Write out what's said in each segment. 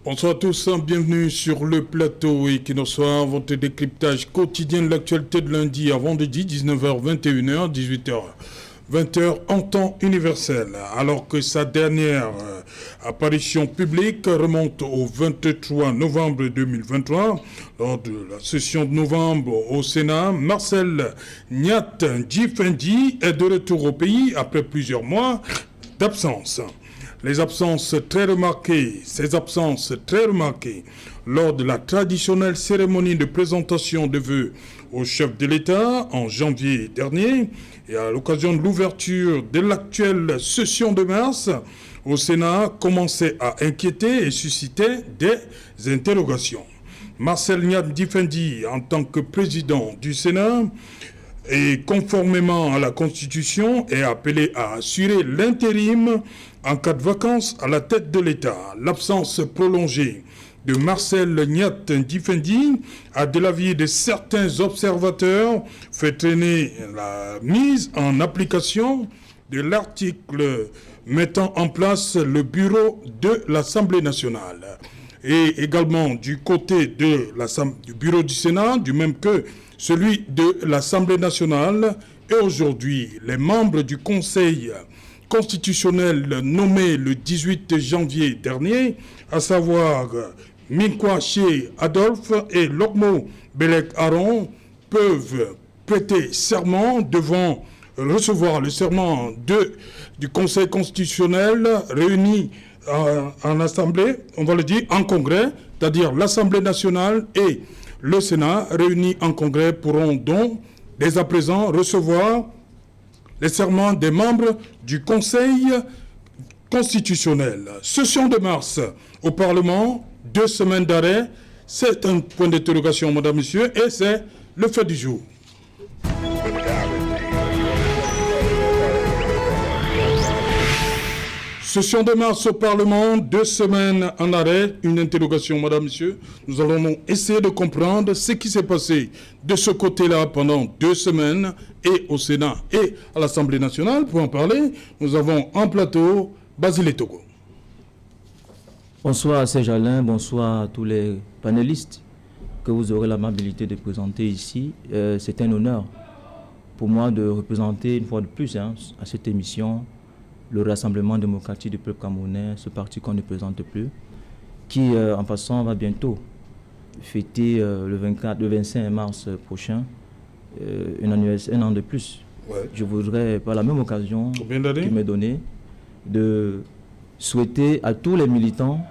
Bonsoir à tous, bienvenue sur le plateau Equinoxoir, votre décryptage quotidien de l'actualité de lundi à vendredi, 19h, 21h, 18h. 20h en temps universel, alors que sa dernière apparition publique remonte au 23 novembre 2023. Lors de la session de novembre au Sénat, Marcel Nyat Djifendi est de retour au pays après plusieurs mois d'absence. Ces absences très remarquées lors de la traditionnelle cérémonie de présentation de vœux au chef de l'État en janvier dernier et à l'occasion de l'ouverture de l'actuelle session de mars au Sénat commençaient à inquiéter et susciter des interrogations. Marcel Nyat Djifendi, en tant que président du Sénat, et conformément à la Constitution, est appelé à assurer l'intérim en cas de vacances à la tête de l'État. L'absence prolongée de Marcel Nyat Djifendi a, de l'avis de certains observateurs, fait traîner la mise en application de l'article mettant en place le bureau de l'Assemblée nationale. Et également du côté du bureau du Sénat, du même que celui de l'Assemblée nationale. Et aujourd'hui, les membres du Conseil constitutionnel nommés le 18 janvier dernier, à savoir Minkwaché Adolphe et Lokmo Belek Aaron, peuvent prêter serment devant recevoir le serment du Conseil constitutionnel réuni en Assemblée, on va le dire en Congrès, c'est-à-dire l'Assemblée nationale et le Sénat réunis en Congrès pourront donc dès à présent recevoir les serments des membres du Conseil constitutionnel. Session de mars au Parlement, 2 semaines d'arrêt, c'est un point d'interrogation, madame, monsieur, et c'est le fait du jour. Session de mars au Parlement, 2 semaines en arrêt, une interrogation, madame, monsieur. Nous allons essayer de comprendre ce qui s'est passé de ce côté-là pendant 2 semaines, et au Sénat et à l'Assemblée nationale. Pour en parler, nous avons en plateau Basile Togo. Bonsoir Serge Alain, bonsoir à tous les panélistes que vous aurez l'amabilité de présenter ici. C'est un honneur pour moi de représenter une fois de plus à cette émission le Rassemblement démocratique du peuple camerounais, ce parti qu'on ne présente plus, qui en passant va bientôt fêter le 25 mars prochain, un an de plus. Ouais. Je voudrais, par la même occasion qui m'est donnée, de souhaiter à tous les militants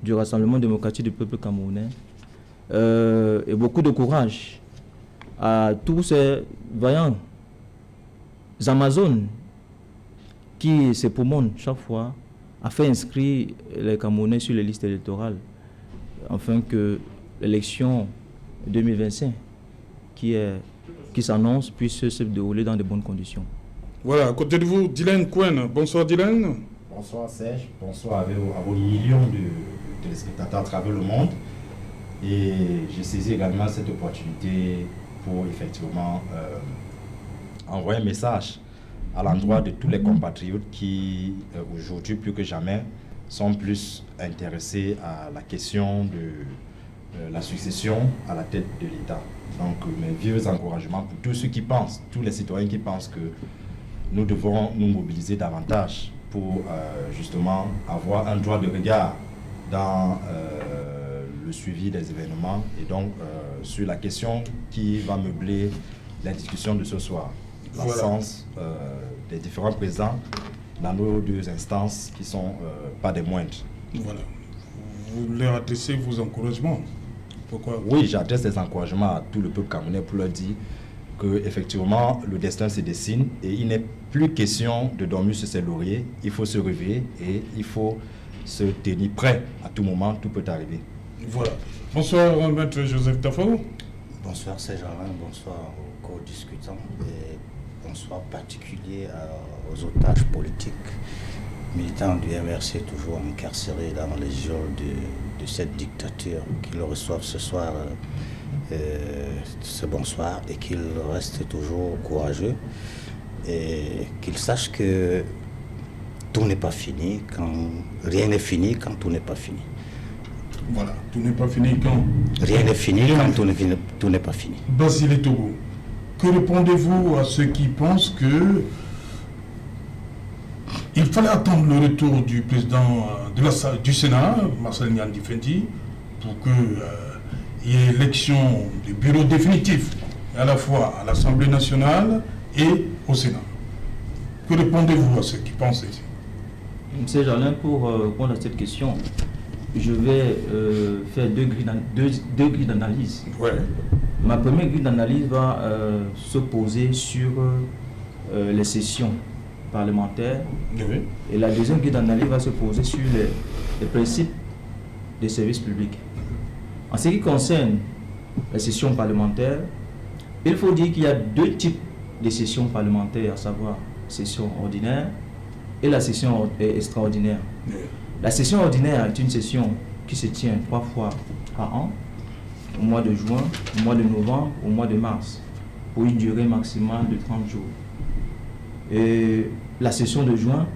du Rassemblement démocratique du peuple camerounais et beaucoup de courage à tous ces vaillants Amazones qui se promènent chaque fois à faire inscrire les Camerounais sur les listes électorales, afin que l'élection 2025 qui s'annonce puisse se dérouler dans de bonnes conditions. Voilà, à côté de vous, Dylan Cohen. Bonsoir Dylan. Bonsoir Serge, bonsoir à vos millions de téléspectateurs à travers le monde. Et j'ai saisi également cette opportunité pour effectivement envoyer un message à l'endroit de tous les compatriotes qui, aujourd'hui plus que jamais, sont plus intéressés à la question de la succession à la tête de l'État. Donc, mes vieux encouragements pour tous ceux qui pensent, tous les citoyens qui pensent que nous devons nous mobiliser davantage pour justement avoir un droit de regard dans le suivi des événements et donc sur la question qui va meubler la discussion de ce soir. L'absence des différents présidents dans nos 2 instances qui ne sont pas des moindres. Voilà. Vous leur adressez vos encouragements. Pourquoi? Oui, j'adresse des encouragements à tout le peuple camerounais pour leur dire qu'effectivement, le destin se dessine et il n'est plus question de dormir sur ses lauriers. Il faut se réveiller et il faut se tenir prêt à tout moment. Tout peut arriver. Voilà. Bonsoir, maître Joseph Tafao. Bonsoir, Serge Alain. Bonsoir aux co-discutants. Et bonsoir particulier aux otages politiques, militants du MRC toujours incarcérés dans les geôles de cette dictature, qui le reçoivent ce soir, ce bonsoir, et qu'ils restent toujours courageux et qu'ils sachent que tout n'est pas fini, rien n'est fini quand tout n'est pas fini. Voilà, tout n'est pas fini quand... Rien n'est fini quand tout n'est pas fini. Basile Togo, que répondez-vous à ceux qui pensent que il fallait attendre le retour du président du Sénat, Marcel Nyandi Fendi, pour qu'il y ait élection du bureau définitif, à la fois à l'Assemblée nationale et au Sénat? Que répondez-vous à ceux qui pensent ici? M. Jalin, pour répondre à cette question, je vais faire deux grilles d'analyse. Ouais. Ma première grille d'analyse va se poser sur les sessions parlementaires. Oui. Et la deuxième grille d'analyse va se poser sur les principes des services publics. En ce qui concerne les sessions parlementaires, il faut dire qu'il y a deux types de sessions parlementaires, à savoir la session ordinaire et la session extraordinaire. Oui. La session ordinaire est une session qui se tient 3 fois par an, au mois de juin, au mois de novembre, au mois de mars, pour une durée maximale de 30 jours. Et la session de juin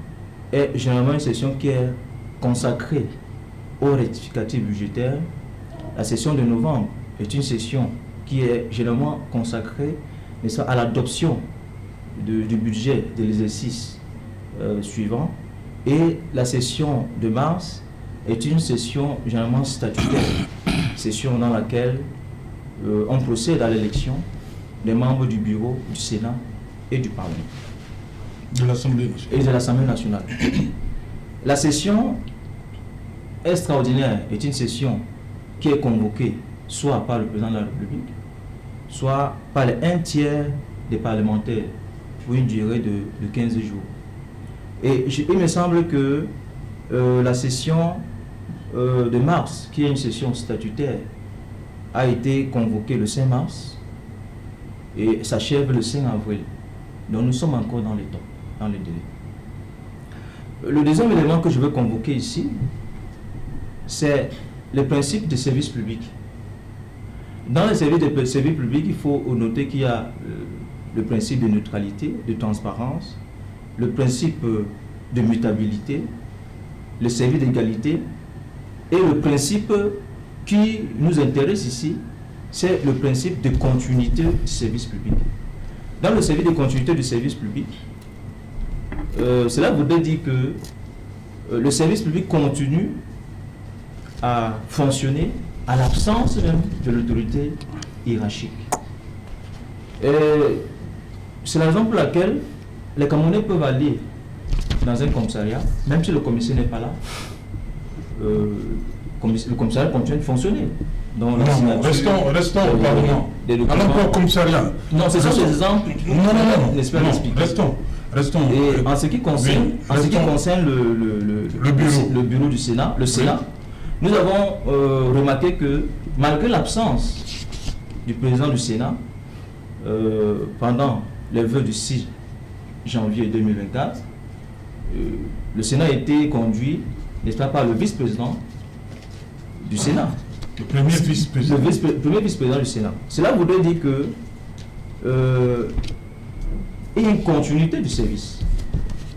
est généralement une session qui est consacrée aux rectificatifs budgétaires. La session de novembre est une session qui est généralement consacrée à l'adoption du budget de l'exercice suivant. Et la session de mars est une session généralement statutaire, session dans laquelle on procède à l'élection des membres du bureau du Sénat et du Parlement. De l'Assemblée nationale. Et de l'Assemblée nationale. La session extraordinaire est une session qui est convoquée soit par le président de la République, soit par les 1/3 des parlementaires pour une durée de 15 jours. Et il me semble que la session de mars, qui est une session statutaire, a été convoquée le 5 mars et s'achève le 5 avril. Donc nous sommes encore dans les temps, dans les délais. Le deuxième élément que je veux convoquer ici, c'est les principes des services publics. Dans les services publics, il faut noter qu'il y a le principe de neutralité, de transparence, le principe de mutabilité, le service d'égalité et le principe qui nous intéresse ici, c'est le principe de continuité du service public. Dans le service de continuité du service public, cela voudrait dire que le service public continue à fonctionner à l'absence même de l'autorité hiérarchique. C'est la raison pour laquelle les Camerounais peuvent aller dans un commissariat, même si le commissaire n'est pas là, le commissariat continue de fonctionner. Non, restons au Parlement. Allons pas au commissariat. Non, c'est ça, ces exemples. Non, restons. Et en ce qui concerne, le bureau du Sénat, nous avons remarqué que malgré l'absence du président du Sénat pendant les vœux du 6 janvier 2024, le Sénat a été conduit, n'est-ce pas, par le vice-président du Sénat. Le premier vice-président. Le premier vice-président du Sénat. Cela voudrait dire que il y a une continuité du service.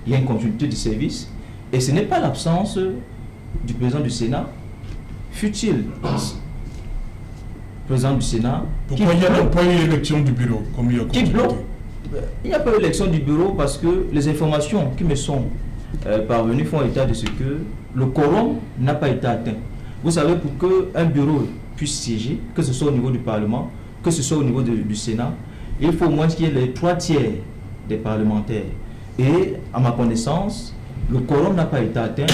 Il y a une continuité du service et ce n'est pas l'absence du président du Sénat, fut-il président du Sénat. Pourquoi il n'y a pas eu élection du bureau comme il y a qui bloque. Il n'y a pas eu élection du bureau parce que les informations qui me sont parvenues font état de ce que le quorum n'a pas été atteint. Vous savez, pour qu'un bureau puisse siéger, que ce soit au niveau du Parlement, que ce soit au niveau du Sénat, il faut au moins qu'il y ait les 3/3 des parlementaires. Et à ma connaissance, le quorum n'a pas été atteint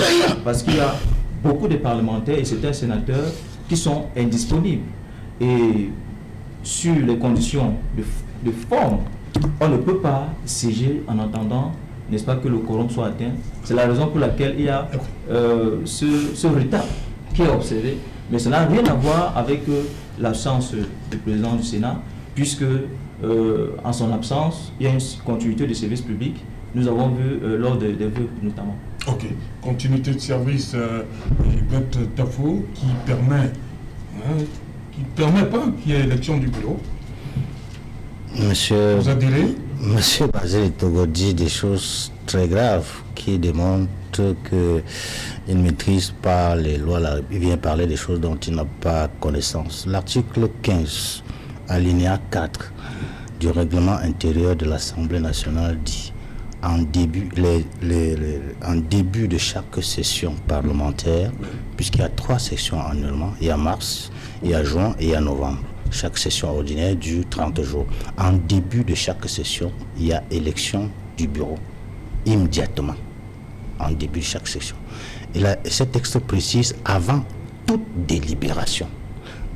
parce qu'il y a beaucoup de parlementaires et certains sénateurs qui sont indisponibles. Et sur les conditions de forme, on ne peut pas siéger en attendant, n'est-ce pas, que le quorum soit atteint. C'est la raison pour laquelle il y a ce retard qui est observé. Mais ça n'a rien à voir avec l'absence du président du Sénat, puisque en son absence, il y a une continuité du service public. Nous avons vu lors des vœux notamment. Ok. Continuité de service, Yvette Tafo, qui permet pas qu'il y ait élection du bureau. Monsieur Vous adhérez? Monsieur Basile Togo dit des choses très grave qui démontre qu'il ne maîtrise pas les lois. Il vient parler des choses dont il n'a pas connaissance. L'article 15, alinéa 4 du règlement intérieur de l'Assemblée nationale dit en début de chaque session parlementaire, puisqu'il y a 3 sessions annuellement, il y a mars, il y a juin et il y a novembre. Chaque session ordinaire dure 30 jours. En début de chaque session, il y a élection du bureau, immédiatement, en début de chaque session. Et là, ce texte précise avant toute délibération.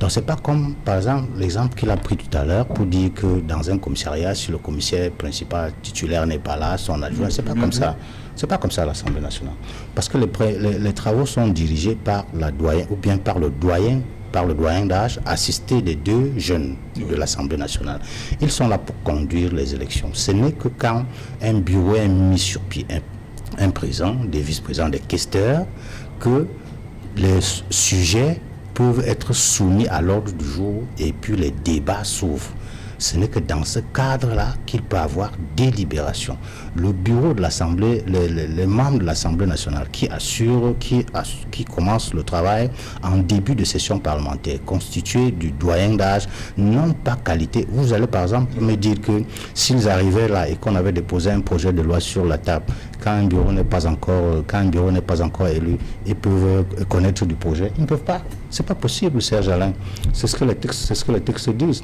Donc, ce n'est pas comme, par exemple, l'exemple qu'il a pris tout à l'heure pour dire que dans un commissariat, si le commissaire principal titulaire n'est pas là, son adjoint, c'est pas comme ça. C'est pas comme ça à l'Assemblée nationale. Parce que les travaux sont dirigés par la doyenne, ou bien par le doyen d'âge, assisté des 2 jeunes de l'Assemblée nationale. Ils sont là pour conduire les élections. Ce n'est que quand un bureau est mis sur pied, un président, des vice-présidents, des questeurs, que les sujets peuvent être soumis à l'ordre du jour et puis les débats s'ouvrent. Ce n'est que dans ce cadre-là qu'il peut y avoir délibération. Le bureau de l'Assemblée, les membres de l'Assemblée nationale qui commencent le travail en début de session parlementaire, constitués du doyen d'âge, n'ont pas qualité. Vous allez par exemple me dire que s'ils arrivaient là et qu'on avait déposé un projet de loi sur la table, quand un bureau n'est pas encore élu, ils peuvent connaître du projet. Ils ne peuvent pas. C'est pas possible, Serge Alain. C'est ce que les textes disent.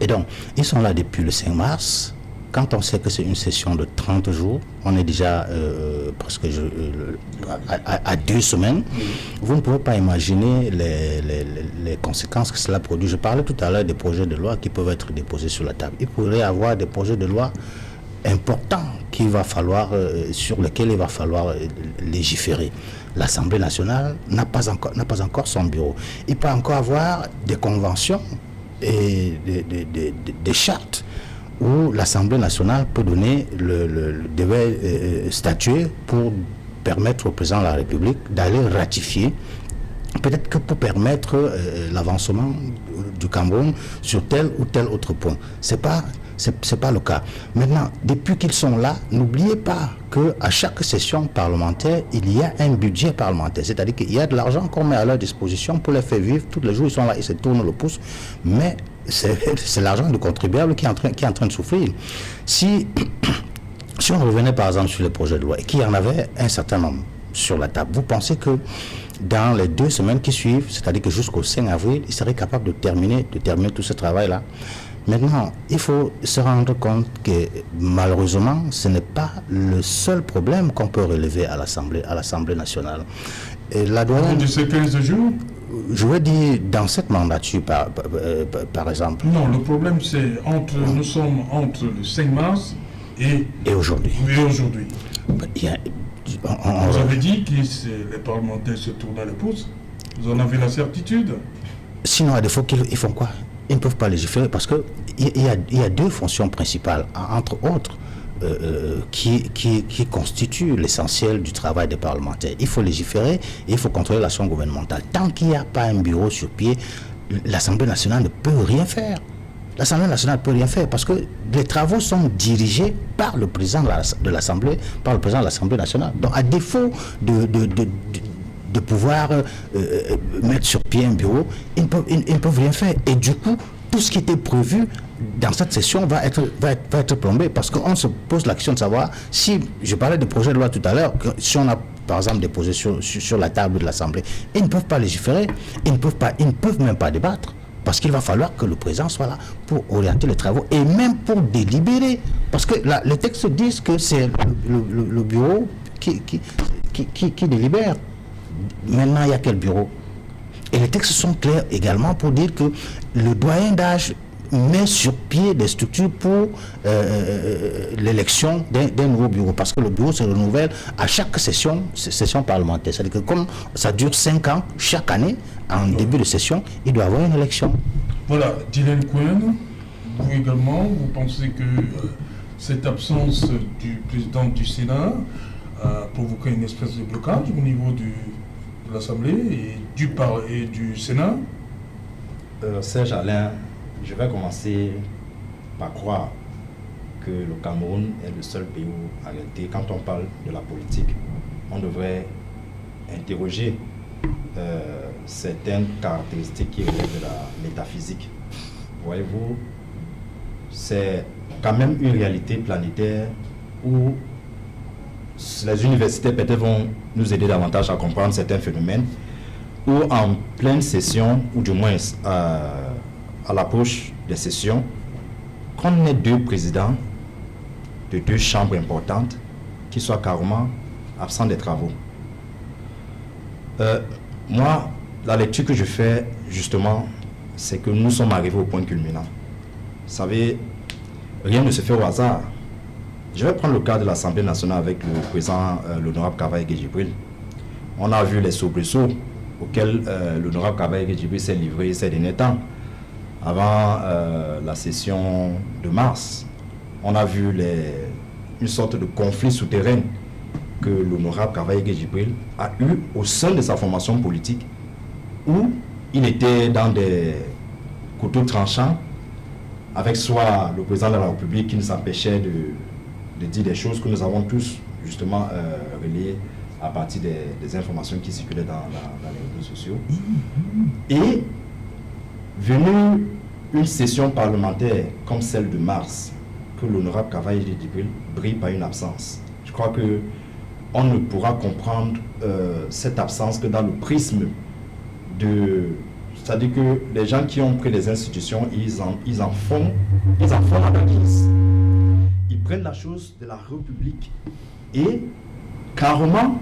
Et donc, ils sont là depuis le 5 mars. Quand on sait que c'est une session de 30 jours, on est déjà presque à 2 semaines. Vous ne pouvez pas imaginer les conséquences que cela produit. Je parlais tout à l'heure des projets de loi qui peuvent être déposés sur la table. Il pourrait y avoir des projets de loi importants sur lesquels il va falloir légiférer. L'Assemblée nationale n'a pas encore son bureau. Il peut encore avoir des conventions et des chartes où l'Assemblée nationale peut devait statuer pour permettre au président de la République d'aller ratifier, peut-être que pour permettre l'avancement du Cameroun sur tel ou tel autre point. C'est pas le cas. Maintenant, depuis qu'ils sont là, n'oubliez pas qu'à chaque session parlementaire, il y a un budget parlementaire. C'est-à-dire qu'il y a de l'argent qu'on met à leur disposition pour les faire vivre. Tous les jours, ils sont là, ils se tournent le pouce. Mais c'est l'argent du contribuable qui est en train de souffrir. Si on revenait par exemple sur les projets de loi, et qu'il y en avait un certain nombre sur la table, vous pensez que dans les 2 semaines qui suivent, c'est-à-dire que jusqu'au 5 avril, ils seraient capables de terminer tout ce travail-là? Maintenant, il faut se rendre compte que malheureusement, ce n'est pas le seul problème qu'on peut relever à l'Assemblée nationale. Et la douane, de ces 15 jours? Je veux dire, dans cette mandature, par exemple. Non, le problème, c'est nous sommes entre le 5 mars et aujourd'hui. Et aujourd'hui. Vous avez dit que les parlementaires se tournent les pouces. Vous en avez la certitude? Sinon, à défaut, ils font quoi? Ils ne peuvent pas légiférer parce qu'il y a 2 fonctions principales, entre autres, qui constituent l'essentiel du travail des parlementaires. Il faut légiférer et il faut contrôler l'action gouvernementale. Tant qu'il n'y a pas un bureau sur pied, l'Assemblée nationale ne peut rien faire. L'Assemblée nationale ne peut rien faire parce que les travaux sont dirigés par le président de l'Assemblée, par le président de l'Assemblée nationale. Donc, à défaut de pouvoir mettre sur pied un bureau, ils ne peuvent rien faire. Et du coup, tout ce qui était prévu dans cette session va être plombé parce qu'on se pose la question de savoir si, je parlais de projet de loi tout à l'heure, si on a par exemple déposé sur la table de l'Assemblée, ils ne peuvent pas légiférer, ils ne peuvent même pas débattre. Parce qu'il va falloir que le président soit là pour orienter les travaux et même pour délibérer. Parce que les textes disent que c'est le bureau qui délibère. Maintenant, il y a quel bureau? Et les textes sont clairs également pour dire que le doyen d'âge met sur pied des structures pour l'élection d'un nouveau bureau. Parce que le bureau se renouvelle à chaque session parlementaire. C'est-à-dire que comme ça dure 5 ans, chaque année, en début de session, il doit y avoir une élection. Voilà, Dylan Cohen, vous également, vous pensez que cette absence du président du Sénat a provoqué une espèce de blocage au niveau de l'Assemblée et du Sénat? Serge Alain, je vais commencer par croire que le Cameroun est le seul pays où, en réalité, quand on parle de la politique, on devrait interroger certaines caractéristiques qui relèvent de la métaphysique. Voyez-vous, c'est quand même une réalité planétaire où les universités peut-être vont nous aider davantage à comprendre certains phénomènes, où en pleine session, ou du moins à l'approche des sessions, qu'on ait deux présidents de deux chambres importantes qui soient carrément absents des travaux. Moi, la lecture que je fais, justement, c'est que nous sommes arrivés au point culminant. Vous savez, rien ne se fait au hasard. Je vais prendre le cas de l'Assemblée nationale avec le président, l'honorable Kavaye Djibril. On a vu les soubresauts auxquels l'honorable Kavaye Djibril s'est livré ces derniers temps. Avant la session de mars, on a vu une sorte de conflit souterrain que l'honorable Kavaye Djibril a eu au sein de sa formation politique, où il était dans des couteaux tranchants avec soit le président de la République qui nous empêchait de dire des choses que nous avons tous justement relayées à partir des informations qui circulaient dans les réseaux sociaux. Et venue une session parlementaire comme celle de mars, que l'honorable Kavaye Djibril brille par une absence. Je crois que on ne pourra comprendre cette absence que dans le prisme de... C'est-à-dire que les gens qui ont pris les institutions, ils en font la guise. Ils prennent la chose de la République et carrément,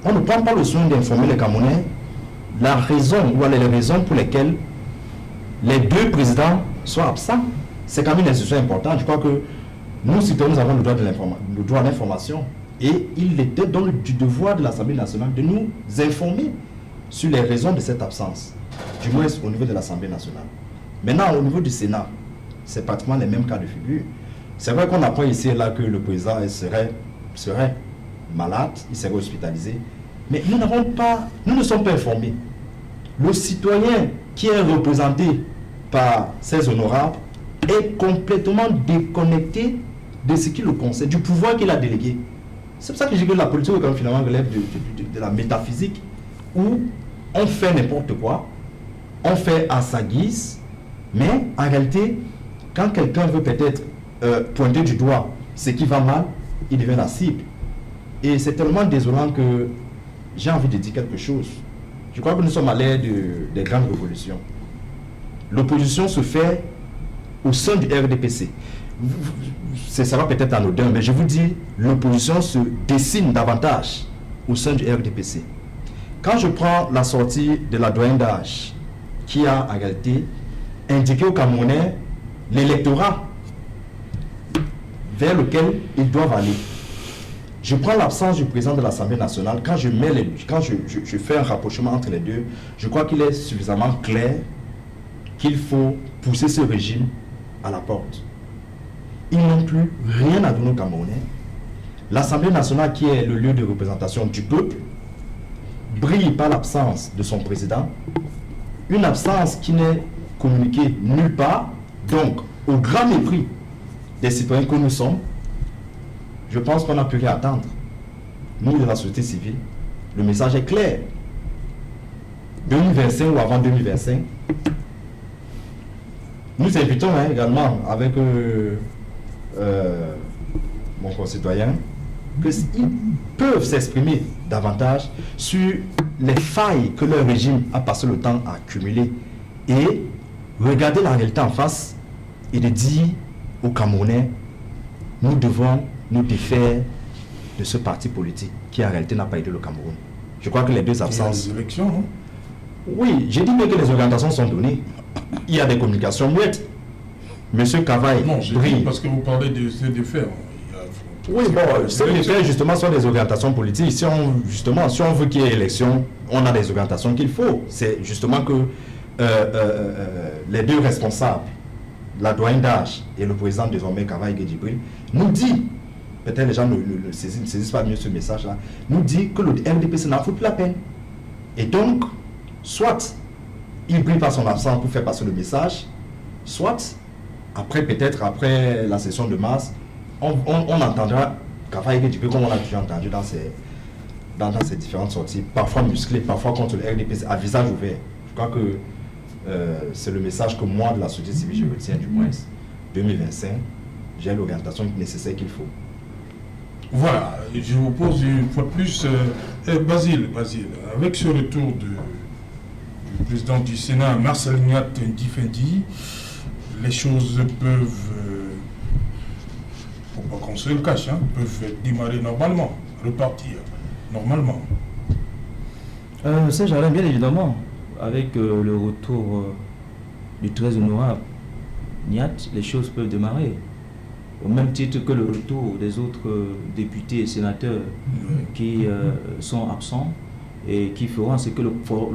on ne prend pas le soin d'informer les Camerounais la raison ou les raisons pour lesquelles les deux présidents sont absents. C'est quand même une institution importante. Je crois que nous, citoyens, nous avons le droit à l'information. Et il était donc du devoir de l'Assemblée nationale de nous informer sur les raisons de cette absence, du moins au niveau de l'Assemblée nationale. Maintenant, au niveau du Sénat, c'est pratiquement les mêmes cas de figure. C'est vrai qu'on apprend ici et là que le président serait malade, il serait hospitalisé, mais nous ne sommes pas informés. Le citoyen qui est représenté par ces honorables est complètement déconnecté de ce qui le concerne, du pouvoir qu'il a délégué. C'est pour ça que je dis que la politique quand finalement relève de la métaphysique, où on fait n'importe quoi, on fait à sa guise, mais en réalité, quand quelqu'un veut peut-être pointer du doigt ce qui va mal, il devient la cible. Et c'est tellement désolant que j'ai envie de dire quelque chose. Je crois que nous sommes à l'ère des grandes révolutions. L'opposition se fait au sein du RDPC. Ça va peut-être anodin, mais je vous dis, l'opposition se dessine davantage au sein du RDPC. Quand je prends la sortie de la doyenne d'âge, qui a en réalité indiqué aux Camerounais l'électorat vers lequel ils doivent aller. Je prends l'absence du président de l'Assemblée nationale, quand je fais un rapprochement entre les deux, je crois qu'il est suffisamment clair qu'il faut pousser ce régime à la porte. Ils n'ont plus rien à donner aux Camerounais. L'Assemblée nationale, qui est le lieu de représentation du peuple, brille par l'absence de son président, une absence qui n'est communiquée nulle part, donc au grand mépris des citoyens que nous sommes. Je pense qu'on n'a plus rien à attendre. Nous, de la société civile, le message est clair. 2025 ou avant 2025, nous invitons également avec mon concitoyen qu'ils peuvent s'exprimer davantage sur les failles que leur régime a passé le temps à accumuler et regarder la réalité en face et de dire aux Camerounais, nous devons nous défaire de ce parti politique qui en réalité n'a pas aidé le Cameroun. Je crois que les deux absences... Il y a des élections, non? Oui, j'ai dit bien que les orientations sont données. Il y a des communications muettes. Monsieur Kavaye brille. Parce que vous parlez de ces défaits. Oui, bon, ces défaits justement sont des orientations politiques. Si on veut qu'il y ait élection, on a des orientations qu'il faut. C'est justement que les deux responsables, la doyenne d'âge et le président désormais Kavaye Djibril, nous dit, peut-être les gens ne saisissent pas mieux ce message-là, nous dit que le RDPC n'en fout plus la peine. Et donc, soit il brille par son absence pour faire passer le message, soit, peut-être après la session de mars, on entendra Kafa Djibé, comme on a déjà entendu dans ces différentes sorties, parfois musclées, parfois contre le RDPC, à visage ouvert. Je crois que c'est le message que moi, de la société civile, je retiens du moins. 2025, j'ai l'orientation nécessaire qu'il faut. Voilà, je vous pose une fois de plus, Basile, avec ce retour du président du Sénat, Marcel Niat Ndifendi, les choses peuvent, pour pas qu'on se le cache, peuvent démarrer normalement, repartir normalement. Ça, j'aimerais bien évidemment, avec le retour du très honorable Niat, les choses peuvent démarrer. Au même titre que le retour des autres députés et sénateurs qui sont absents et qui feront ce que le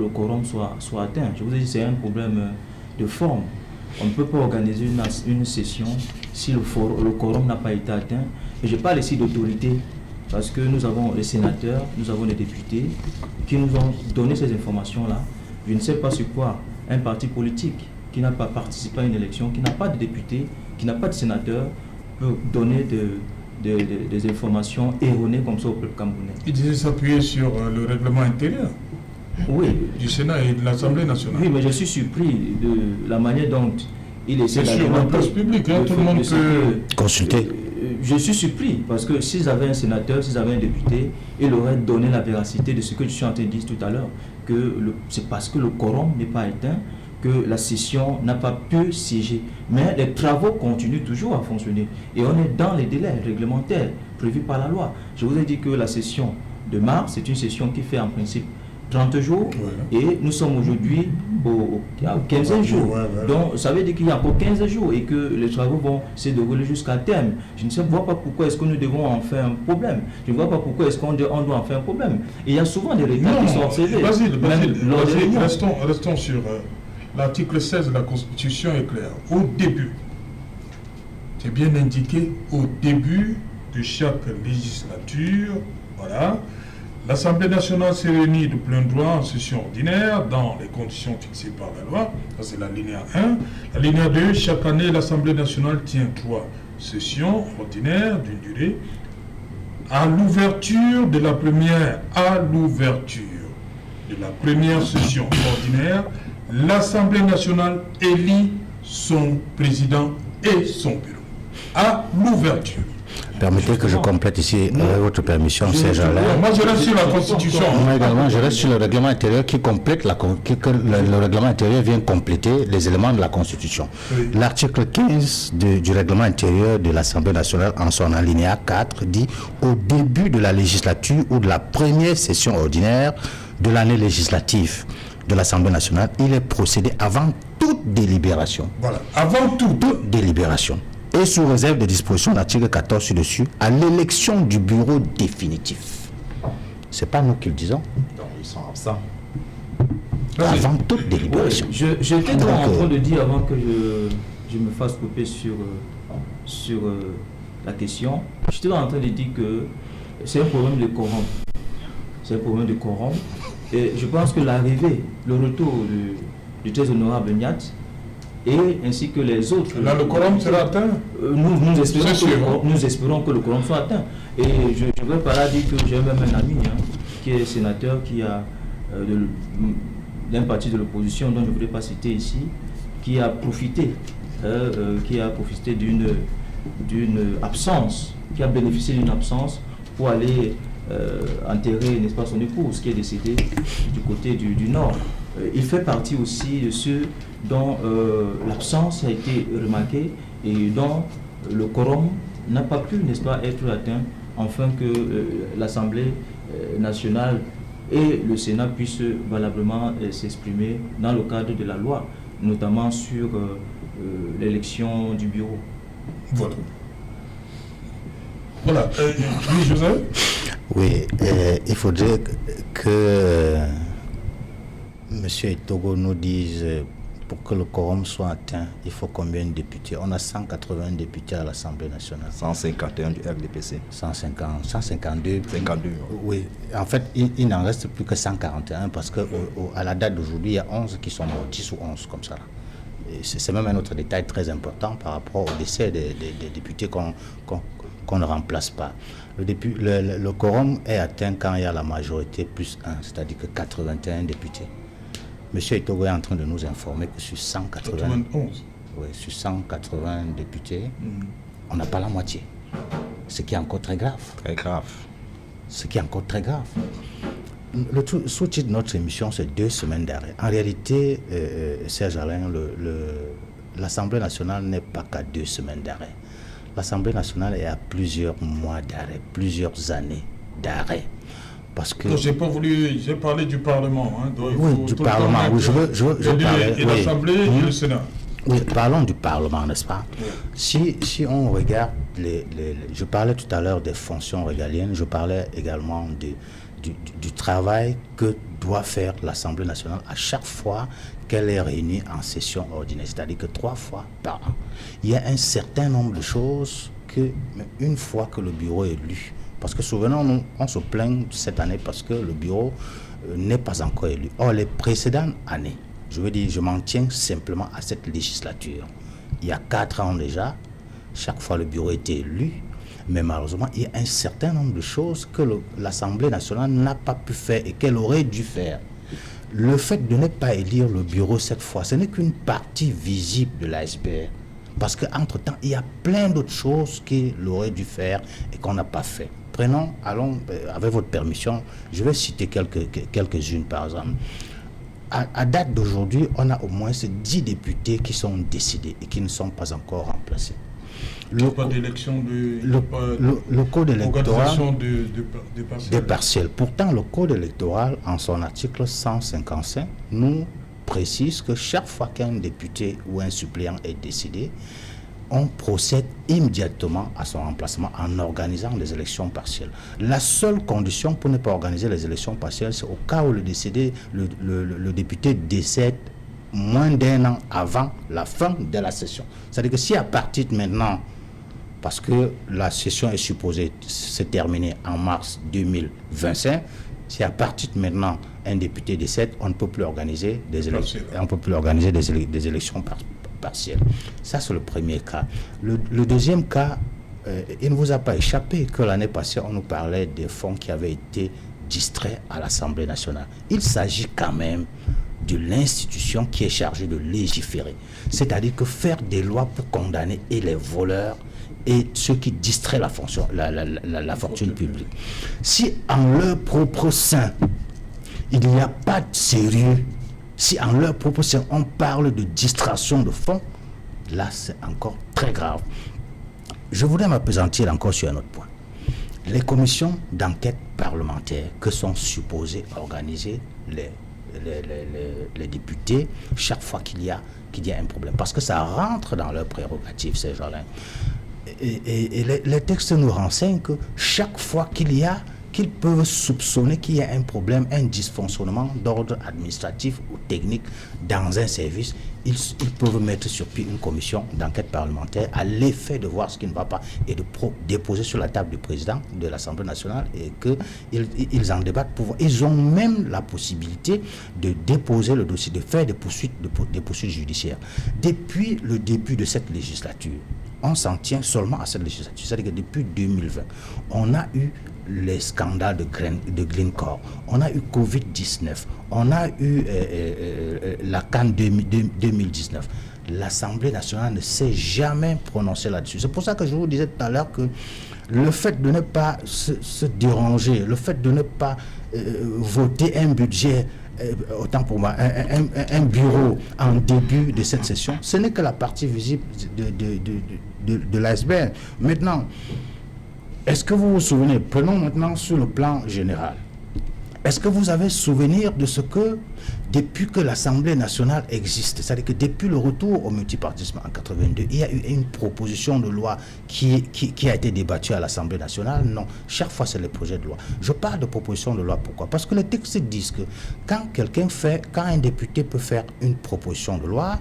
quorum soit atteint. Je vous ai dit, c'est un problème de forme. On ne peut pas organiser une session si le quorum n'a pas été atteint. Et je parle ici d'autorité parce que nous avons les sénateurs, nous avons les députés qui nous ont donné ces informations-là. Je ne sais pas sur quoi un parti politique qui n'a pas participé à une élection, qui n'a pas de députés, qui n'a pas de sénateurs, peut donner des informations erronées comme ça au peuple camerounais. Il disait s'appuyer sur le règlement intérieur du Sénat et de l'Assemblée nationale. Oui, mais je suis surpris de la manière dont il essaie d'argumenter. Sur la place publique, tout le monde peut consulter. Je suis surpris parce que s'ils avaient un sénateur, s'ils avaient un député, il aurait donné la véracité de ce que je suis en train de dire tout à l'heure, que c'est parce que le quorum n'est pas éteint que la session n'a pas pu siéger. Mais les travaux continuent toujours à fonctionner. Et on est dans les délais réglementaires prévus par la loi. Je vous ai dit que la session de mars, c'est une session qui fait en principe 30 jours. Et nous sommes aujourd'hui au 15 jours. Donc ça veut dire qu'il y a encore 15 jours et que les travaux vont se dérouler jusqu'à terme. Je ne vois pas pourquoi est-ce que nous devons en faire un problème. Je ne vois pas pourquoi est-ce qu'on doit en faire un problème. Et il y a souvent des retards qui sont observés. Restons sur... L'article 16 de la Constitution est clair. Au début, c'est bien indiqué, au début de chaque législature, voilà, l'Assemblée nationale se réunit de plein droit en session ordinaire dans les conditions fixées par la loi. Ça, c'est l'alinéa 1. L'alinéa 2, chaque année, l'Assemblée nationale tient 3 sessions ordinaires d'une durée. À l'ouverture de la première session ordinaire, l'Assemblée nationale élit son président et son bureau. À l'ouverture. Permettez que je complète ici, avec votre permission, Serge Alain. Moi, je reste sur la Constitution. Moi également, je reste sur le règlement intérieur qui complète le règlement intérieur vient compléter les éléments de la Constitution. Oui. L'article 15 du règlement intérieur de l'Assemblée nationale, en son alinéa 4, dit au début de la législature ou de la première session ordinaire de l'année législative de l'Assemblée nationale, il est procédé avant toute délibération. Voilà, avant toute délibération. Et sous réserve des dispositions de l'article 14 ci-dessus, à l'élection du bureau définitif. C'est pas nous qui le disons. Donc, ils sont absents. Avant toute délibération. J'étais donc en train de dire, avant que je me fasse couper sur la question, j'étais en train de dire que c'est un problème de quorum. C'est un problème de quorum. Et je pense que l'arrivée, le retour du très honorable Niat, et ainsi que les autres... Là, le quorum sera atteint. Nous espérons que le quorum soit atteint. Et je veux par là dire que j'ai même un ami qui est sénateur, qui a d'un parti de l'opposition dont je ne voudrais pas citer ici, qui a profité d'une absence, qui a bénéficié d'une absence pour aller enterrer, n'est-ce pas, son épouse qui est décédée du côté du nord. Il fait partie aussi de ceux dont l'absence a été remarquée et dont le quorum n'a pas pu, n'est-ce pas, être atteint, afin que l'Assemblée nationale et le Sénat puissent valablement s'exprimer dans le cadre de la loi, notamment sur l'élection du bureau. Voilà. Voilà. Oui, Joseph ? Oui, il faudrait que M. Itogo nous dise, pour que le quorum soit atteint, il faut combien de députés? On a 180 députés à l'Assemblée nationale. 151 du RDPC. 150, 152. 52. Oui, en fait, il n'en reste plus que 141 parce qu'à la date d'aujourd'hui, il y a 11 qui sont morts, 10 ou 11 comme ça. c'est même un autre détail très important par rapport au décès des députés qu'on ne remplace pas. Le quorum est atteint quand il y a la majorité plus 1, c'est-à-dire que 81 députés. Monsieur Etogo est en train de nous informer que sur 91. Oui, sur 180 députés, on n'a pas la moitié. Ce qui est encore très grave. Très grave. Ce qui est encore très grave. Le sous-titre de notre émission, c'est 2 semaines d'arrêt. En réalité, Serge Alain, l'Assemblée nationale n'est pas qu'à 2 semaines d'arrêt. L'Assemblée nationale est à plusieurs mois d'arrêt, plusieurs années d'arrêt. Parce que... Non, j'ai parlé du Parlement. Hein, oui, du Parlement. Oui, je parlais. Et l'Assemblée et le Sénat. Oui, parlons du Parlement, n'est-ce pas? Oui. Si on regarde, je parlais tout à l'heure des fonctions régaliennes, je parlais également du travail que doit faire l'Assemblée nationale à chaque fois qu'elle est réunie en session ordinaire, c'est-à-dire que 3 fois par an. Il y a un certain nombre de choses que, une fois que le bureau est élu, parce que souvenons-nous, on se plaint cette année parce que le bureau n'est pas encore élu. Or, les précédentes années, je m'en tiens simplement à cette législature. Il y a 4 ans déjà, chaque fois le bureau était élu, mais malheureusement, il y a un certain nombre de choses que l'Assemblée nationale n'a pas pu faire et qu'elle aurait dû faire. Le fait de ne pas élire le bureau cette fois, ce n'est qu'une partie visible de l'iceberg. Parce qu'entre-temps, il y a plein d'autres choses qu'il aurait dû faire et qu'on n'a pas fait. Allons, avec votre permission, je vais citer quelques-unes par exemple. À date d'aujourd'hui, on a au moins 10 députés qui sont décédés et qui ne sont pas encore remplacés. Le code d'élection le code électoral des partiels. Pourtant, le code électoral, en son article 155, nous précise que chaque fois qu'un député ou un suppléant est décédé, on procède immédiatement à son remplacement en organisant les élections partielles. La seule condition pour ne pas organiser les élections partielles, c'est au cas où le député décède moins d'1 an avant la fin de la session. C'est-à-dire que si à partir de maintenant, parce que la session est supposée se terminer en mars 2025, si à partir de maintenant un député décède, on ne peut plus organiser des élections, des élections partielles. Ça, c'est le premier cas. Le deuxième cas, il ne vous a pas échappé que l'année passée, on nous parlait des fonds qui avaient été distraits à l'Assemblée nationale. Il s'agit quand même de l'institution qui est chargée de légiférer. C'est-à-dire que faire des lois pour condamner et les voleurs et ceux qui distraient la fortune publique. Si en leur propre sein, il n'y a pas de sérieux, si en leur propre sein, on parle de distraction de fonds, là, c'est encore très grave. Je voudrais m'appesantir encore sur un autre point. Les commissions d'enquête parlementaire que sont supposées organiser les députés chaque fois qu'il y a un problème, parce que ça rentre dans leurs prérogatives, ces gens-là. Et les textes nous renseignent que chaque fois qu'ils peuvent soupçonner qu'il y a un problème, un dysfonctionnement d'ordre administratif ou technique dans un service, ils peuvent mettre sur pied une commission d'enquête parlementaire à l'effet de voir ce qui ne va pas et de déposer sur la table du président de l'Assemblée nationale et qu'ils en débattent. Ils ont même la possibilité de déposer le dossier, de faire des poursuites judiciaires. Depuis le début de cette législature, on s'en tient seulement à cette législature. C'est-à-dire que depuis 2020, on a eu les scandales de Glencore, on a eu Covid-19, on a eu la CAN 2019. L'Assemblée nationale ne s'est jamais prononcée là-dessus. C'est pour ça que je vous disais tout à l'heure que le fait de ne pas se déranger, le fait de ne pas voter un budget, autant pour moi, un bureau en début de cette session, ce n'est que la partie visible de l'iceberg. Maintenant, est-ce que vous vous souvenez, prenons maintenant sur le plan général, est-ce que vous avez souvenir de ce que, depuis que l'Assemblée nationale existe, c'est-à-dire que depuis le retour au multipartisme en 82, il y a eu une proposition de loi qui a été débattue à l'Assemblée nationale? Non, chaque fois c'est les projets de loi. Je parle de proposition de loi, pourquoi? Parce que les textes disent que quand un député peut faire une proposition de loi,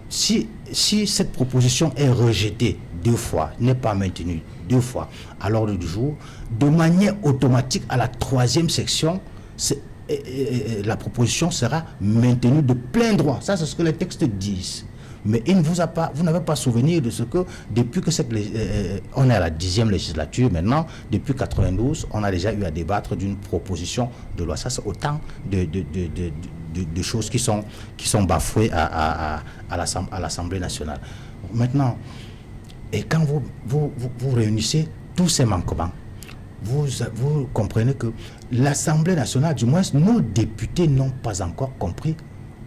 si cette proposition est rejetée 2 fois, n'est pas maintenue 2 fois à l'ordre du jour, de manière automatique à la 3e section, la proposition sera maintenue de plein droit. Ça, c'est ce que les textes disent. Mais vous n'avez pas souvenir de ce que, depuis que on est à la 10e législature maintenant, depuis 92, on a déjà eu à débattre d'une proposition de loi. Ça, c'est autant de choses qui sont bafouées à l'Assemblée nationale. Maintenant, et quand vous réunissez tous ces manquements, vous comprenez que l'Assemblée nationale, du moins nos députés, n'ont pas encore compris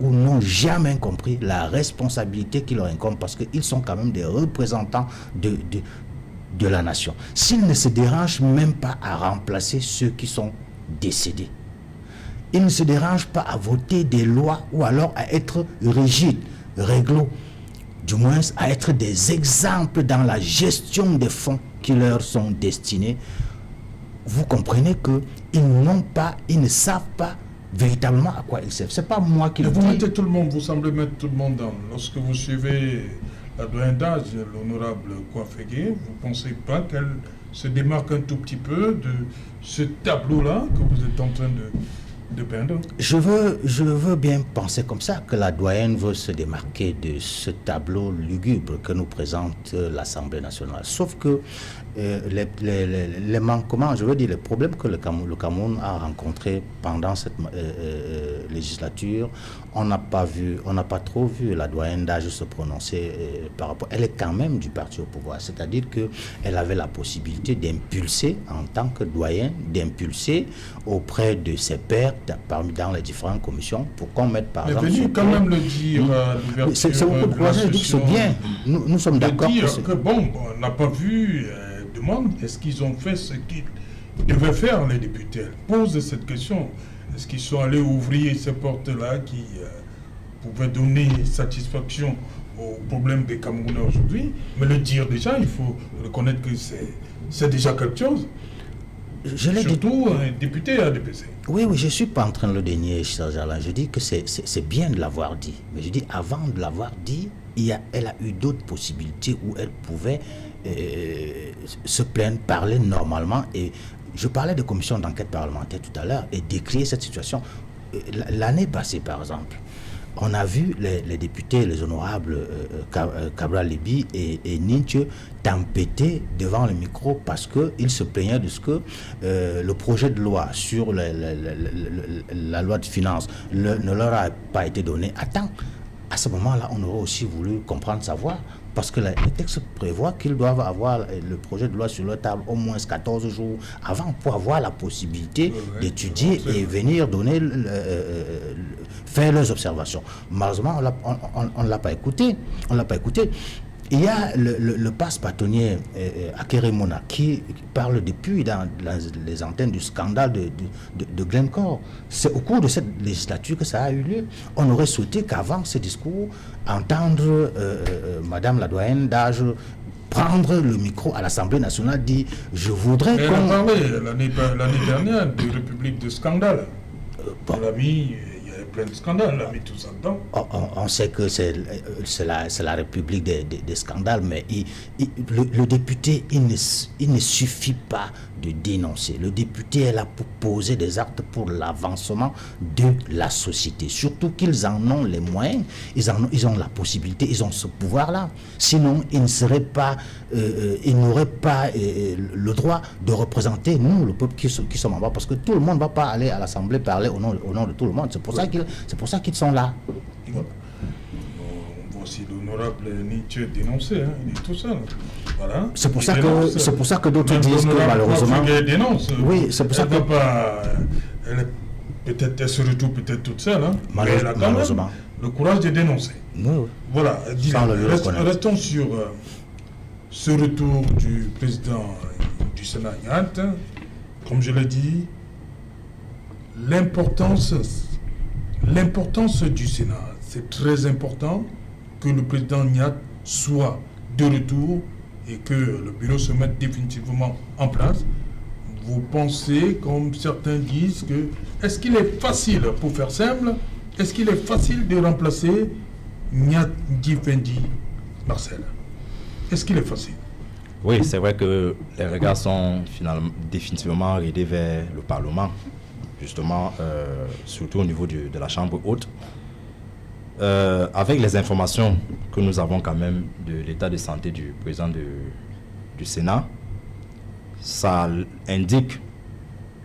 ou n'ont jamais compris la responsabilité qui leur incombe, parce qu'ils sont quand même des représentants de la nation. S'ils ne se dérangent même pas à remplacer ceux qui sont décédés, ils ne se dérangent pas à voter des lois ou alors à être rigides, réglo, du moins à être des exemples dans la gestion des fonds qui leur sont destinés, vous comprenez qu'ils ne savent pas véritablement à quoi ils servent. C'est pas moi qui le dis. Vous mettez tout le monde, vous semblez mettre tout le monde dans. Lorsque vous suivez la doyenne d'âge, l'honorable Kouafégué, vous ne pensez pas qu'elle se démarque un tout petit peu de ce tableau-là que vous êtes en train de peindre? Je veux bien penser comme ça, que la doyenne veut se démarquer de ce tableau lugubre que nous présente l'Assemblée nationale. Sauf que les manquements, je veux dire, les problèmes que le Cameroun a rencontrés pendant cette législature, on n'a pas trop vu la doyenne d'âge se prononcer par rapport. Elle est quand même du parti au pouvoir, c'est-à-dire qu'elle avait la possibilité d'impulser, en tant que doyenne, d'impulser auprès de ses pairs dans les différentes commissions pour qu'on mette par exemple. Mais venez quand même le dire à l'ouverture. C'est beaucoup de courage, je dis que c'est bien. Nous sommes d'accord. On n'a pas vu. Demande, est-ce qu'ils ont fait ce qu'ils devaient faire, les députés? Elle pose cette question. Est-ce qu'ils sont allés ouvrir ces portes-là qui pouvaient donner satisfaction aux problèmes des Camerounais aujourd'hui? Mais le dire déjà, il faut reconnaître que c'est déjà quelque chose. Surtout un député à DPC. Oui, je ne suis pas en train de le dénier, Serge Alain. Je dis que c'est bien de l'avoir dit. Mais je dis, avant de l'avoir dit, elle a eu d'autres possibilités où elle pouvait se plaindre, parler normalement. Et je parlais de commission d'enquête parlementaire tout à l'heure et décrire cette situation. L'année passée, par exemple, on a vu les députés, les honorables Cabral Libi et Ninche tempêter devant le micro parce qu'ils se plaignaient de ce que le projet de loi sur la loi de finances ne leur a pas été donné à temps. À ce moment-là, on aurait aussi voulu comprendre, savoir, parce que les textes prévoient qu'ils doivent avoir le projet de loi sur leur table au moins 14 jours avant pour avoir la possibilité d'étudier et venir donner, faire leurs observations. Malheureusement, on ne l'a pas écouté. Il y a le passe bâtonnier Akeremona qui parle depuis dans les antennes du scandale de Glencore. C'est au cours de cette législature que ça a eu lieu. On aurait souhaité qu'avant ce discours, entendre Madame la doyenne d'âge prendre le micro à l'Assemblée nationale, dire « Je voudrais qu'on... » Elle a parlé l'année dernière de République de scandale. Elle a mis... plein de scandales, on a mis tout ça dedans. On sait que c'est la République des scandales, mais le député, il ne suffit pas de dénoncer. Le député est là pour poser des actes pour l'avancement de la société. Surtout qu'ils en ont les moyens, ils ont la possibilité, ils ont ce pouvoir-là. Sinon, ils n'auraient pas le droit de représenter nous, le peuple qui sommes en bas, parce que tout le monde ne va pas aller à l'Assemblée parler au nom de tout le monde. C'est pour ça qu'ils sont là. On voit aussi l'honorable Nietzsche dénoncer, il est tout seul. Voilà. C'est pour ça que d'autres disent que malheureusement... dénonce. Oui, c'est pour ça que... Elle se retrouve peut-être toute seule, mais elle a quand malheureusement même le courage de dénoncer. Oui. Voilà. Restons sur ce retour du président du Sénat, Nyat. Comme je l'ai dit, l'importance du Sénat, c'est très important que le président Nyat soit de retour et que le bureau se mette définitivement en place. Vous pensez, comme certains disent, est-ce qu'il est facile, pour faire simple, est-ce qu'il est facile de remplacer Nyat Ndjifendi Marcel? Est-ce qu'il est facile? Oui, c'est vrai que les regards sont définitivement orientés vers le Parlement. justement, surtout au niveau de la Chambre haute. Avec les informations que nous avons quand même de l'état de santé du président du Sénat, ça indique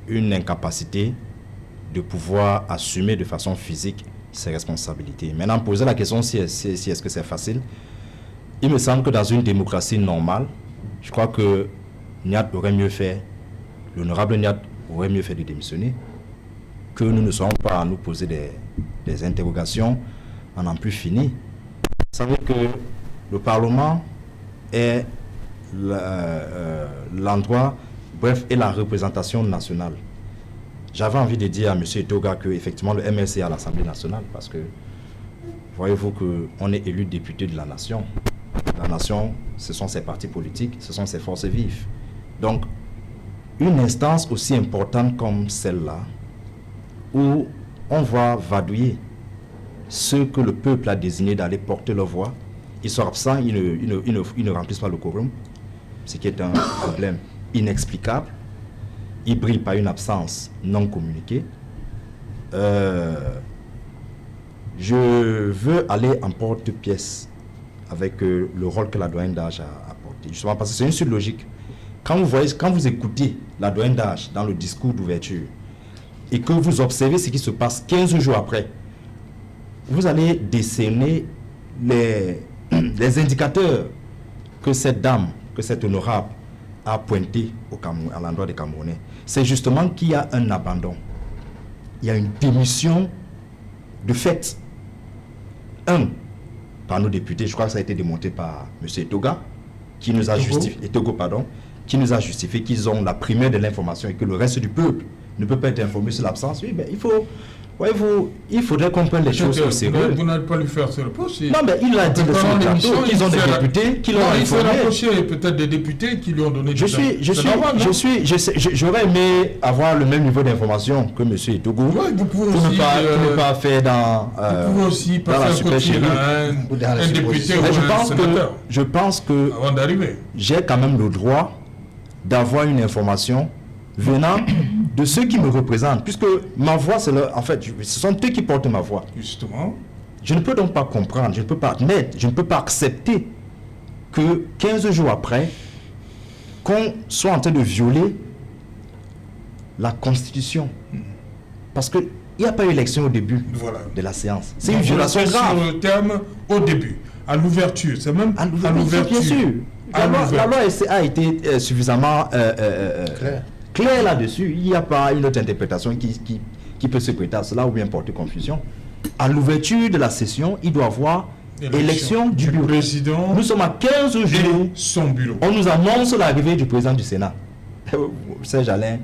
une incapacité de pouvoir assumer de façon physique ses responsabilités. Maintenant, poser la question si est-ce que c'est facile, il me semble que dans une démocratie normale, je crois que Niat aurait mieux fait, l'honorable Niat aurait mieux fait de démissionner, que nous ne soyons pas à nous poser des interrogations à n'en plus finir. Vous savez que le Parlement est l'endroit, bref, est la représentation nationale. J'avais envie de dire à M. Etoga que effectivement le MLC est à l'Assemblée nationale parce que voyez-vous qu'on est élu député de la nation. La nation, ce sont ses partis politiques, ce sont ses forces vives. Donc, une instance aussi importante comme celle-là, où on va vadouiller ceux que le peuple a désignés d'aller porter leur voix, ils sont absents, ils ne remplissent pas le quorum, ce qui est un problème inexplicable. Ils brillent par une absence non communiquée. Je veux aller en porte-pièce avec le rôle que la doyenne d'âge a apporté. Justement parce que c'est une suite logique. Quand vous écoutez la doyenne d'âge dans le discours d'ouverture et que vous observez ce qui se passe 15 jours après, vous allez décerner les indicateurs que cette dame, que cette honorable a pointé à l'endroit des Camerounais. C'est justement qu'il y a un abandon. Il y a une démission de fait. Par nos députés, je crois que ça a été démonté par M. Etoga, qui nous a justifié, qui nous a justifié qu'ils ont la primaire de l'information et que le reste du peuple ne peut pas être informé sur l'absence. Oui, mais il faudrait qu'on prenne les choses au sérieux. Vous n'allez pas lui faire ce reproche. Non, mais il a dit sur le plateau qu'ils ont des députés qui l'ont informé. Il s'est rapproché peut-être des députés qui lui ont donné J'aurais aimé avoir le même niveau d'information que M. Etogo pour ne pas faire dans la supercherie. Un député ou un sénateur. Je pense que avant d'arriver, j'ai quand même le droit d'avoir une information venant de ceux qui me représentent, puisque ma voix, en fait, ce sont eux qui portent ma voix. Justement. Je ne peux donc pas comprendre, je ne peux pas admettre, je ne peux pas accepter que 15 jours après, qu'on soit en train de violer la Constitution. Parce qu'il n'y a pas eu élection au début de la séance. C'est une violation grave. Sur le terme au début, à l'ouverture, c'est même à l'ouverture. Bien sûr. La loi a été suffisamment clair là-dessus. Il n'y a pas une autre interprétation qui peut se prêter à cela ou bien porter confusion. À l'ouverture de la session, il doit y avoir élection du bureau. Président. Nous sommes à 15 jours. Son bureau. On nous annonce l'arrivée du président du Sénat. Serge Alain,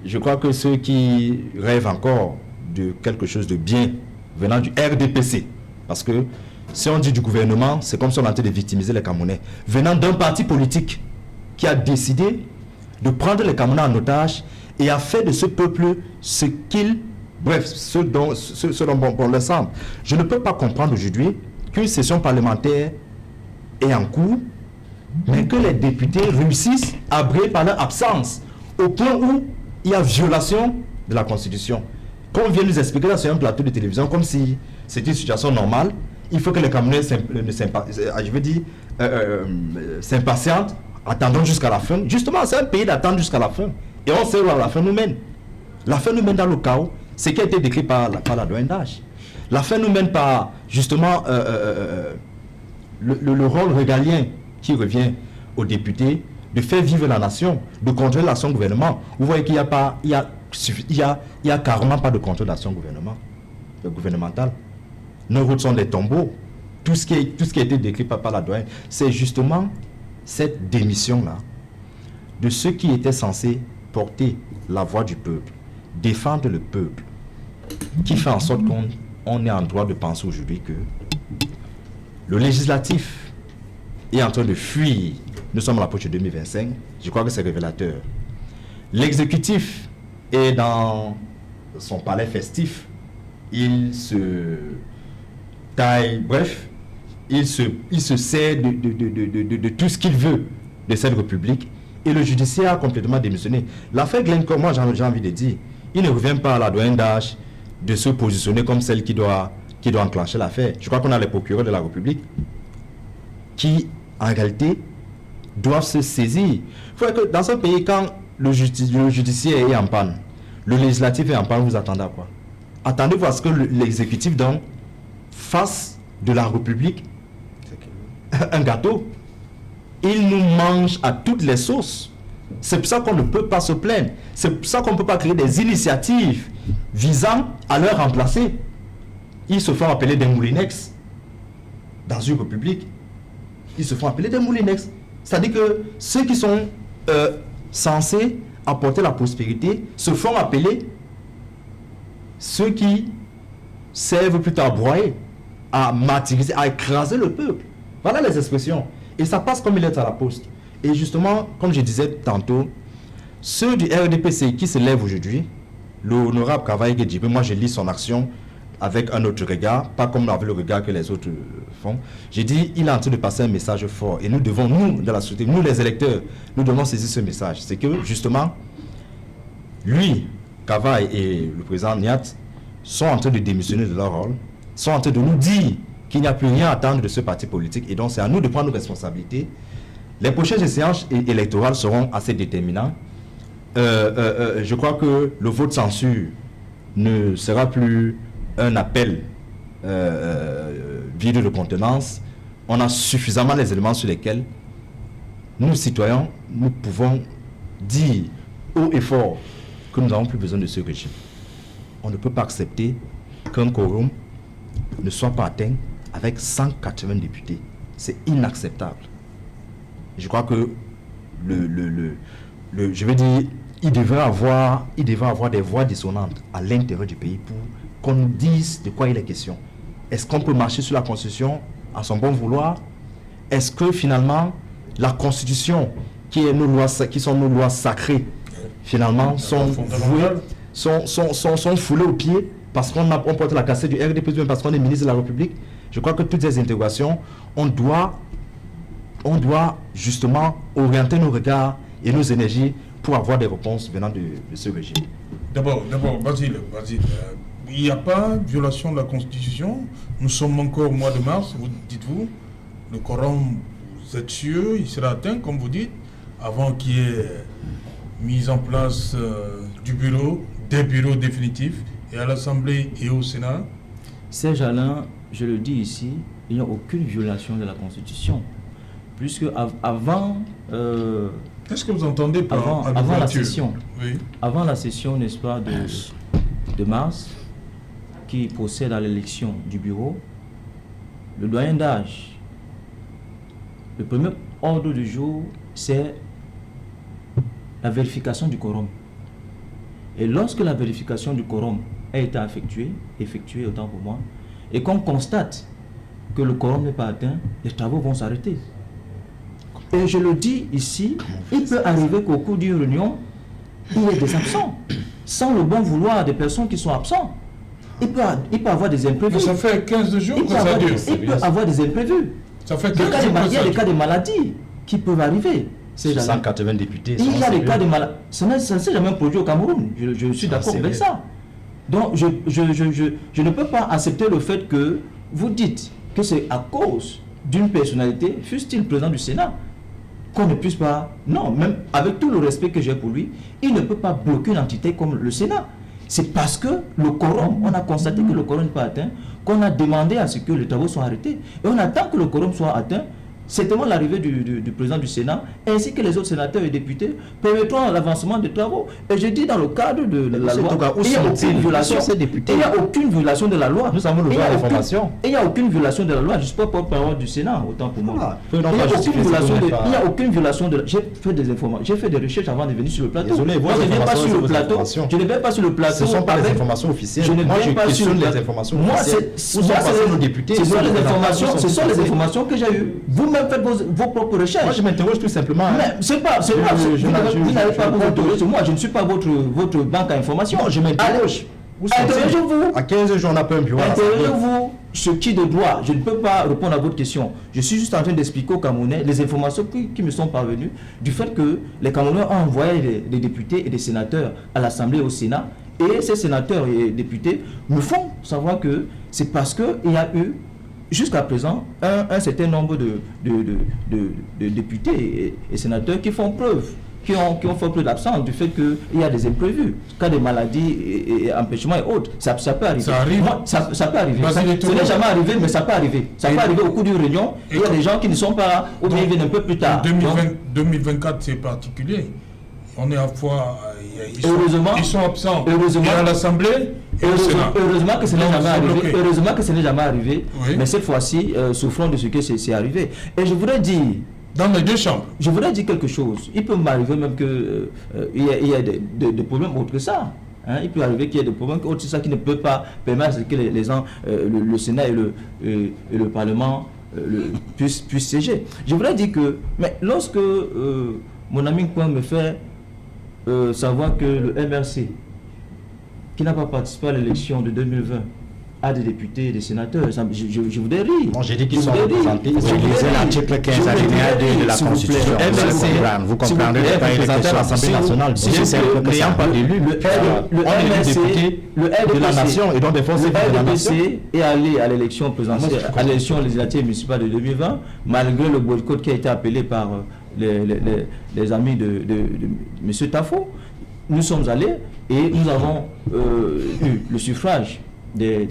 je crois que ceux qui rêvent encore de quelque chose de bien venant du RDPC, parce que si on dit du gouvernement, c'est comme si on était de victimiser les Camerounais, venant d'un parti politique qui a décidé de prendre les Camerounais en otage et a fait de ce peuple ce dont on le semble. Je ne peux pas comprendre aujourd'hui qu'une session parlementaire est en cours, mais que les députés réussissent à briller par leur absence, au point où il y a violation de la Constitution. Comme on vient nous expliquer là sur un plateau de télévision, comme si c'était une situation normale, il faut que les Camerounais s'impatientent, attendons jusqu'à la fin. Justement, c'est un pays d'attendre jusqu'à la fin. Et on sait où la fin nous mène. La fin nous mène dans le chaos. Ce qui a été décrit par la doyenne d'âge. La fin nous mène par, justement, le rôle régalien qui revient aux députés de faire vivre la nation, de contrôler l'action du gouvernement. Vous voyez qu'il n'y a carrément pas de contrôle d'action gouvernementale. Nos routes sont des tombeaux. Tout ce qui a été décrit par la doyenne, c'est justement cette démission-là de ceux qui étaient censés porter la voix du peuple, défendre le peuple, qui fait en sorte qu'on est en droit de penser aujourd'hui que le législatif est en train de fuir. Nous sommes à l'approche de 2025, je crois que c'est révélateur. L'exécutif est dans son palais festif, il se taille, bref, il se sert de tout ce qu'il veut de cette république, et le judiciaire a complètement démissionné. L'affaire Glencore, moi j'ai envie de dire, il ne revient pas à la doyenne d'âge de se positionner comme celle qui doit enclencher l'affaire. Je crois qu'on a les procureurs de la République qui, en réalité, doivent se saisir. Il faut que dans un pays, quand le judiciaire est en panne, le législatif est en panne, vous attendez à quoi? Attendez-vous à ce que l'exécutif donc fasse de la République un gâteau. Il nous mange à toutes les sauces. C'est pour ça qu'on ne peut pas se plaindre. C'est pour ça qu'on ne peut pas créer des initiatives visant à leur remplacer. Ils se font appeler des moulinex dans une république. Ils se font appeler des moulinex. C'est-à-dire que ceux qui sont censés apporter la prospérité se font appeler ceux qui servent plutôt à broyer, à martyriser, à écraser le peuple. Voilà les expressions. Et ça passe comme il est à la poste. Et justement, comme je disais tantôt, ceux du RDPC qui se lèvent aujourd'hui, l'honorable Kavaï Gedjibé, moi je lis son action avec un autre regard, pas comme avec le regard que les autres font. J'ai dit, il est en train de passer un message fort. Et nous devons, nous, de la société, nous les électeurs, nous devons saisir ce message. C'est que, justement, lui, Kavaï et le président Niat sont en train de démissionner de leur rôle, sont en train de nous dire qu'il n'y a plus rien à attendre de ce parti politique. Et donc, c'est à nous de prendre nos responsabilités. Les prochaines échéances électorales seront assez déterminantes. Je crois que le vote censure ne sera plus un appel vide de contenance. On a suffisamment les éléments sur lesquels nous, citoyens, nous pouvons dire haut et fort que nous n'avons plus besoin de ce régime. On ne peut pas accepter qu'un quorum ne soit pas atteint avec 180 députés. C'est inacceptable. Je crois que je veux dire, il devrait avoir des voix dissonantes à l'intérieur du pays pour qu'on nous dise de quoi il est question. Est-ce qu'on peut marcher sur la Constitution à son bon vouloir? Est-ce que finalement la Constitution, qui sont nos lois sacrées, finalement sont foulées aux pieds parce qu'on porte la cassette du RDP, parce qu'on est ministre de la République? Je crois que toutes ces interrogations, on doit justement orienter nos regards et nos énergies pour avoir des réponses venant de ce régime. D'abord, Basile, il n'y a pas violation de la Constitution. Nous sommes encore au mois de mars, dites-vous. Le quorum, vous êtes sûr, il sera atteint, comme vous dites, avant qu'il y ait mise en place des bureaux définitifs, et à l'Assemblée et au Sénat. Serge Alain, je le dis ici, il n'y a aucune violation de la Constitution. Puisque avant... Qu'est-ce que vous entendez par avant la session, oui. Avant la session, n'est-ce pas, de mars, qui procède à l'élection du bureau, le doyen d'âge, le premier ordre du jour, c'est la vérification du quorum. Et lorsque la vérification du quorum a été effectuée autant pour moi, et qu'on constate que le quorum n'est pas atteint, les travaux vont s'arrêter. Et je le dis ici, il peut arriver qu'au cours d'une réunion, il y ait des absents, sans le bon vouloir des personnes qui sont absents. Il peut avoir des imprévus. Mais ça fait 15 jours que ça dure. Il peut avoir des imprévus. Ça fait 15 jours que ça dure. Il y a des cas de maladies qui peuvent arriver. 180 députés. Il y a des cas de maladies. Ça ne s'est jamais produit au Cameroun. Je suis d'accord avec ça. Donc, je ne peux pas accepter le fait que vous dites que c'est à cause d'une personnalité, fût-il président du Sénat, qu'on ne puisse pas... Non, même avec tout le respect que j'ai pour lui, il ne peut pas bloquer une entité comme le Sénat. C'est parce que le quorum, on a constaté que le quorum n'est pas atteint, qu'on a demandé à ce que les travaux soient arrêtés. Et on attend que le quorum soit atteint. Certainement l'arrivée du président du Sénat, ainsi que les autres sénateurs et députés, permettront l'avancement des travaux. Et je dis dans le cadre de la loi, il n'y a aucune violation. Il n'y a aucune violation de la loi. Nous avons le droit à l'information. Il n'y a aucune violation de la loi. Je ne suis pas porte-parole du Sénat, autant pour moi. Il n'y a aucune violation de la loi. J'ai fait des informations. J'ai fait des recherches avant de venir sur le plateau. Désolé, moi, je ne viens pas sur le plateau. Je ne viens pas sur le plateau. Ce ne sont pas les informations officielles. Moi, je questionne les informations officielles. Ce sont les informations que j'ai eues. Vous-même faites vos propres recherches. Moi, je m'interroge tout simplement. Mais c'est pas. Vous n'avez pas vous interroger. Moi, je ne suis pas votre banque à information. Non, je m'interroge. Interrogez-vous. À 15 jours, on n'a pas un bureau. Interrogez-vous ce qui de droit. Je ne peux pas répondre à votre question. Je suis juste en train d'expliquer aux Camerounais les informations qui me sont parvenues du fait que les Camerounais ont envoyé des députés et des sénateurs à l'Assemblée et au Sénat Et ces sénateurs et députés me font savoir que c'est parce qu'il y a eu, jusqu'à présent, un certain nombre de députés et sénateurs qui font preuve, qui ont fait preuve d'absence du fait qu'il y a des imprévus, cas de maladies et empêchements et autres. Ça peut arriver. Ça arrive. Ça peut arriver. Ce n'est jamais arrivé, mais ça peut arriver. Ça peut arriver au cours d'une réunion. Il y a des gens qui ne sont pas là, ou bien ils viennent un peu plus tard. 2024, c'est particulier. On est à fois... Ils sont absents. Heureusement, à l'Assemblée et au Sénat. Heureusement que ce n'est jamais arrivé. Bloqués. Heureusement que ce n'est jamais arrivé. Oui. Mais cette fois-ci, souffrons de ce que c'est arrivé. Et je voudrais dire... Dans les deux chambres. Je voudrais dire quelque chose. Il peut m'arriver même qu'il y a des problèmes autres que ça. Hein, il peut arriver qu'il y ait des problèmes autres que ça qui ne peut pas permettre que les gens, le Sénat et le Parlement puissent siéger. Je voudrais dire que, mais lorsque mon ami Kouan me fait savoir que le MRC, qui n'a pas participé à l'élection de 2020, a des députés et des sénateurs, je voudrais rire. Bon, j'ai dit qu'ils sont représentés. Ils utilisent l'article 15 alinéa 2 de la Constitution. Vous comprendrez que pas électé sur l'Assemblée nationale. N'ayant pas élu, on est député de la nation et donc des forces de la nation. Le RDPC est allé à l'élection présidentielle, à l'élection législative municipale de 2020, malgré le boycott qui a été appelé par les amis de M. Tafo. Nous sommes allés et nous avons eu le suffrage des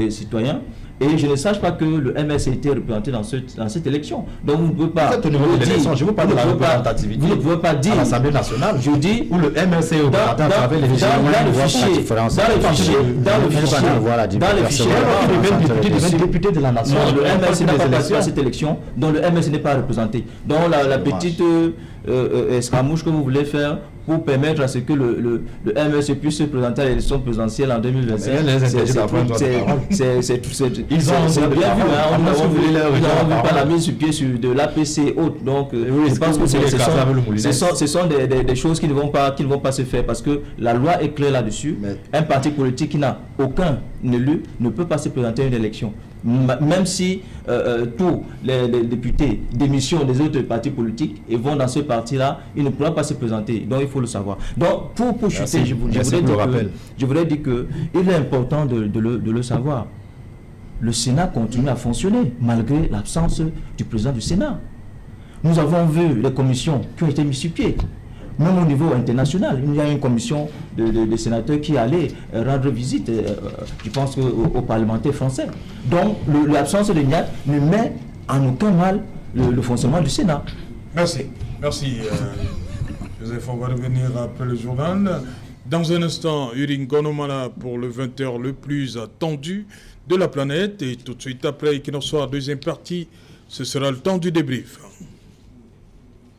citoyens, et je ne sache pas que le MS a été représenté dans cette élection. Donc vous ne pouvez pas... Au niveau de l'élection, je vous parle de la représentativité. Vous ne pouvez pas dire... À l'Assemblée nationale, je dis... où le MS est représenté à travers les fichiers. Dans le fichier, député de la nation. le MS n'a pas participé à cette élection, donc le MS n'est pas représenté. Donc la petite escamouche que vous voulez faire pour permettre à ce que le MS puisse se présenter à l'élection présidentielle en 2025. Ils ont bien vu, on n'a vu pas la mise sur pied de l'APC et autres. Donc, je pense que ce sont des choses qui ne vont pas se faire, parce que la loi est claire là-dessus. Un parti politique qui n'a aucun élu ne peut pas se présenter à une élection. Même si tous les députés démissionnent des autres partis politiques et vont dans ce parti-là, ils ne pourront pas se présenter. Donc il faut le savoir. Donc pour chuter, je voudrais dire qu'il est important de le savoir. Le Sénat continue à fonctionner malgré l'absence du président du Sénat. Nous avons vu les commissions qui ont été mises sur pied. Même au niveau international, il y a une commission de sénateurs qui allait rendre visite, je pense, aux parlementaires français. Donc, l'absence de NIAT ne met en aucun mal le fonctionnement du Sénat. Merci. Merci, Joseph. On va revenir après le journal. Dans un instant, Urin Gonomala pour le 20h le plus attendu de la planète. Et tout de suite après, qu'il en soit deuxième partie, ce sera le temps du débrief.